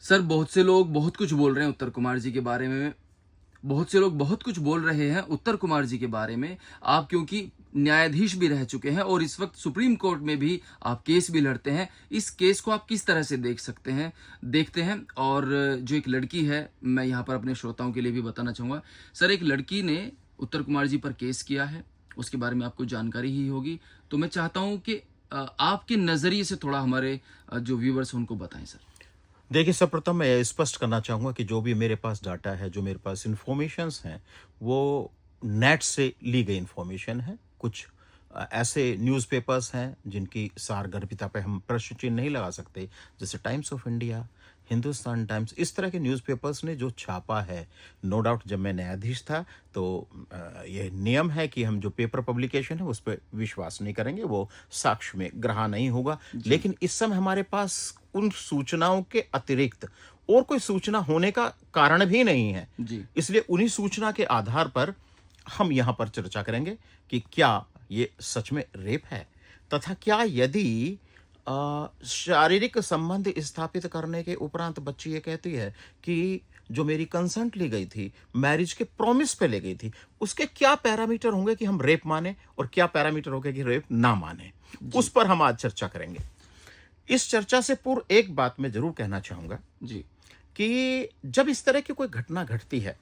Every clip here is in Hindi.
सर, बहुत से लोग बहुत कुछ बोल रहे हैं उत्तर कुमार जी के बारे में। बहुत से लोग बहुत कुछ बोल रहे हैं उत्तर कुमार जी के बारे में। आप क्योंकि न्यायाधीश भी रह चुके हैं और इस वक्त सुप्रीम कोर्ट में भी आप केस भी लड़ते हैं। इस केस को आप किस तरह से देखते हैं? और जो एक लड़की है, मैं यहाँ पर अपने श्रोताओं के लिए भी बताना चाहूँगा। सर, एक लड़की ने उत्तर कुमार जी पर केस किया है, उसके बारे में आपको जानकारी ही होगी। तो मैं चाहता हूँ कि आपके नज़रिए से थोड़ा हमारे जो व्यूवर्स हैं उनको बताएं सर। देखिए, सर्वप्रथम मैं स्पष्ट करना चाहूँगा कि जो भी मेरे पास डाटा है, जो मेरे पास इन्फॉर्मेशंस हैं, वो नेट से ली गई इन्फॉर्मेशन है। कुछ ऐसे न्यूज़पेपर्स हैं जिनकी सारगर्भिता पे हम प्रश्न चिन्ह नहीं लगा सकते, जैसे times of India, Hindustan times, इस तरह के न्यूज़पेपर्स ने जो छापा है। नो डाउट जब मैं न्यायाधीश था तो ये नियम है कि हम जो पेपर पब्लिकेशन है उस पर विश्वास नहीं करेंगे, वो साक्ष्य में ग्रहण नहीं होगा। लेकिन इस समय हमारे पास उन सूचनाओं के अतिरिक्त और कोई सूचना होने का कारण भी नहीं है। जी। इसलिए उन्हीं सूचना के आधार पर हम यहाँ पर चर्चा करेंगे कि क्या ये सच में रेप है, तथा क्या यदि शारीरिक संबंध स्थापित करने के उपरांत बच्ची ये कहती है कि जो मेरी कंसेंट ली गई थी, मैरिज के प्रॉमिस पे ली गई थी, उसके क्या पैरामीटर होंगे कि हम रेप माने और क्या पैरामीटर होंगे कि रेप ना माने, उस पर हम आज चर्चा करेंगे। इस चर्चा से पूर्व एक बात मैं जरूर कहना चाहूंगा जी। कि जब इस तरह की कोई घटना घटती है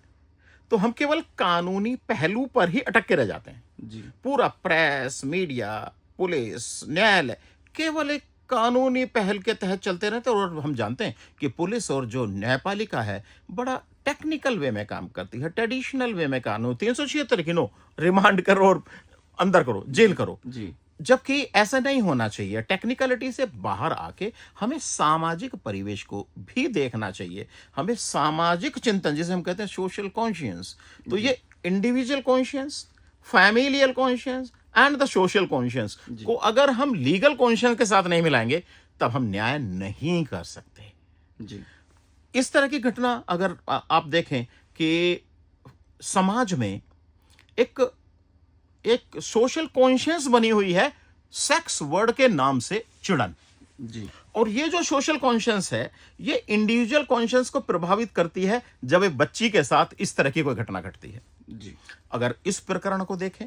तो हम केवल कानूनी पहलू पर ही अटक के रह जाते हैं। जी। पूरा प्रेस, मीडिया, पुलिस, न्यायालय केवल एक कानूनी पहल के तहत चलते रहते हैं। और हम जानते हैं कि पुलिस और जो न्यायपालिका है बड़ा टेक्निकल वे में काम करती है, ट्रेडिशनल वे में कानून 376 की नो, रिमांड करो और अंदर करो, जेल करो। जी। जबकि ऐसा नहीं होना चाहिए। टेक्निकलिटी से बाहर आके हमें सामाजिक परिवेश को भी देखना चाहिए। हमें सामाजिक चिंतन, जिसे हम कहते हैं सोशल कॉन्शियंस, तो ये individual conscience, familial conscience and the social conscience को अगर हम लीगल कॉन्शियंस के साथ नहीं मिलाएंगे तब हम न्याय नहीं कर सकते। जी। इस तरह की घटना अगर आप देखें कि समाज में एक एक सोशल कॉन्शियंस बनी हुई है सेक्स वर्ड के नाम से चिड़न। जी। और ये जो सोशल कॉन्शियंस है ये इंडिविजुअल कॉन्शियंस को प्रभावित करती है जब एक बच्ची के साथ इस तरह की कोई घटना घटती है। जी। अगर इस प्रकरण को देखें,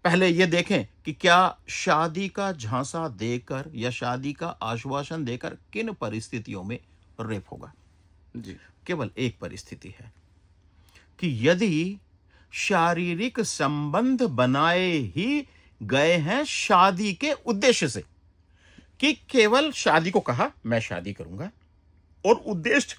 पहले ये देखें कि क्या शादी का झांसा देकर या शादी का आश्वासन देकर किन परिस्थितियों में रेप होगा। जी। केवल एक परिस्थिति है कि यदि शारीरिक संबंध बनाए ही गए हैं शादी के उद्देश्य से, कि केवल शादी को कहा मैं शादी करूंगा और उद्देश्य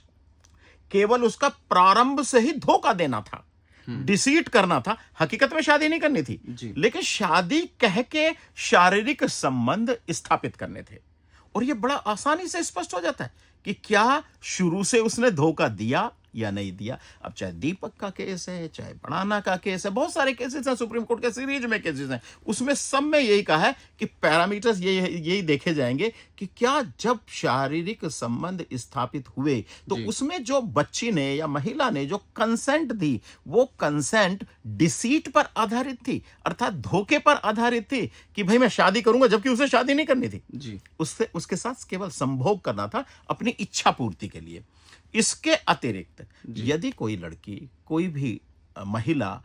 केवल उसका प्रारंभ से ही धोखा देना था, डिसीट करना था, हकीकत में शादी नहीं करनी थी, लेकिन शादी कह के शारीरिक संबंध स्थापित करने थे। और यह बड़ा आसानी से स्पष्ट हो जाता है कि क्या शुरू से उसने धोखा दिया या नहीं दिया। अब चाहे दीपक का केस है, चाहे बढ़ाना का केस है, बहुत सारे केसेस हैं, सुप्रीम कोर्ट के सीरीज में केसेस हैं, उसमें सब में यही कहा है कि पैरामीटर्स यही देखे जाएंगे कि क्या जब शारीरिक संबंध स्थापित हुए तो उसमें जो बच्ची ने या महिला ने जो कंसेंट दी वो कंसेंट डिसीट पर आधारित थी, अर्थात धोखे पर आधारित थी कि भाई मैं शादी करूंगा, जबकि उसे शादी नहीं करनी थी। जी। उसके साथ केवल संभोग करना था अपनी इच्छा पूर्ति के लिए। इसके अतिरिक्त यदि कोई लड़की, कोई भी महिला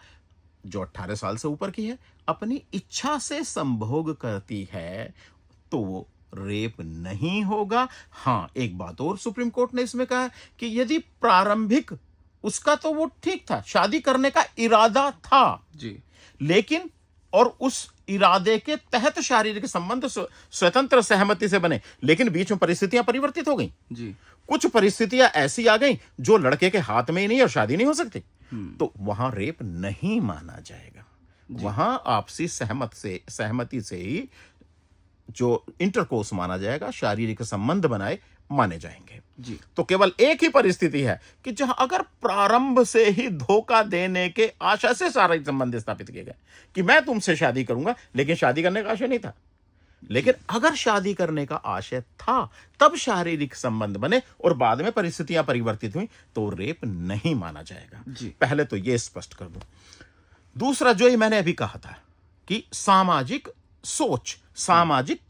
जो 18 साल से ऊपर की है अपनी इच्छा से संभोग करती है तो वो रेप नहीं होगा। हां, एक बात और सुप्रीम कोर्ट ने इसमें कहा कि यदि प्रारंभिक उसका तो वो ठीक था, शादी करने का इरादा था जी, लेकिन और उस इरादे के तहत शारीरिक संबंध स्वतंत्र सहमति से बने, लेकिन बीच में परिस्थितियां परिवर्तित हो गई। जी। कुछ परिस्थितियां ऐसी आ गई जो लड़के के हाथ में ही नहीं और शादी नहीं हो सकती, तो वहां रेप नहीं माना जाएगा। वहां आपसी सहमति से ही जो इंटरकोर्स माना जाएगा, शारीरिक संबंध बनाए माने जाएंगे। जी। तो केवल एक ही परिस्थिति है कि जहां अगर प्रारंभ से ही धोखा देने के आशा से शारीरिक संबंध स्थापित किए गए कि मैं तुमसे शादी करूंगा, लेकिन शादी करने का आशय नहीं था। लेकिन अगर शादी करने का आशय था तब शारीरिक संबंध बने और बाद में परिस्थितियां परिवर्तित हुई तो रेप नहीं माना जाएगा। पहले तो यह स्पष्ट कर दूं। दूसरा जो ही मैंने अभी कहा था कि सामाजिक सोच, सामाजिक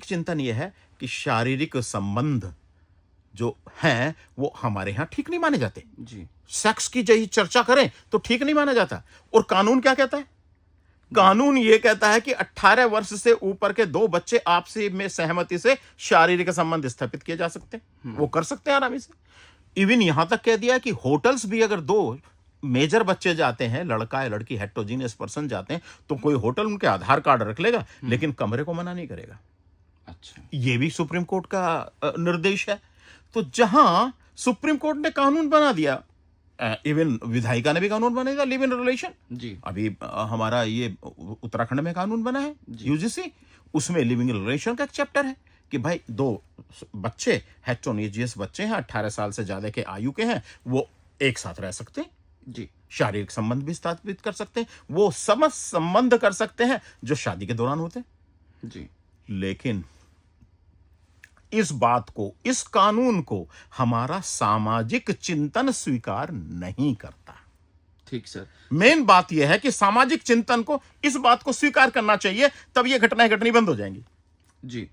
चिंतन यह है कि शारीरिक संबंध जो हैं वो हमारे यहाँ ठीक नहीं माने जाते। जी सेक्स की यही चर्चा करें तो ठीक नहीं माना जाता। और कानून क्या कहता है? कानून ये कहता है कि 18 वर्ष से ऊपर के दो बच्चे आपसी में सहमति से शारीरिक संबंध स्थापित किए जा सकते हैं, वो कर सकते हैं आरामी से। इवन यहां तक कह दिया है कि होटल्स भी अगर दो मेजर बच्चे जाते हैं, लड़का या लड़की हेटेरोजीनियस पर्सन जाते हैं, तो कोई होटल उनके आधार कार्ड रख लेगा लेकिन कमरे को मना नहीं करेगा। अच्छा ये भी सुप्रीम कोर्ट का निर्देश है। तो जहां सुप्रीम कोर्ट ने कानून बना दिया, इवन विधायिका ने भी कानून बना दिया लिव इन रिलेशन। जी अभी हमारा ये उत्तराखंड में कानून बना है जी। यूजीसी, उसमें लिविंग रिलेशन का एक चैप्टर है कि भाई दो बच्चे हेटेरोजीनियस बच्चे हैं, 18 साल से ज्यादा के आयु के हैं, वो एक साथ रह सकते हैं, जी शारीरिक संबंध भी स्थापित कर सकते हैं, वो सब संबंध कर सकते हैं जो शादी के दौरान होते हैं। जी लेकिन इस बात को, इस कानून को हमारा सामाजिक चिंतन स्वीकार नहीं करता। ठीक सर। मेन बात यह है कि सामाजिक चिंतन को इस बात को स्वीकार करना चाहिए, तब ये घटनाएं घटनी बंद हो जाएंगी। जी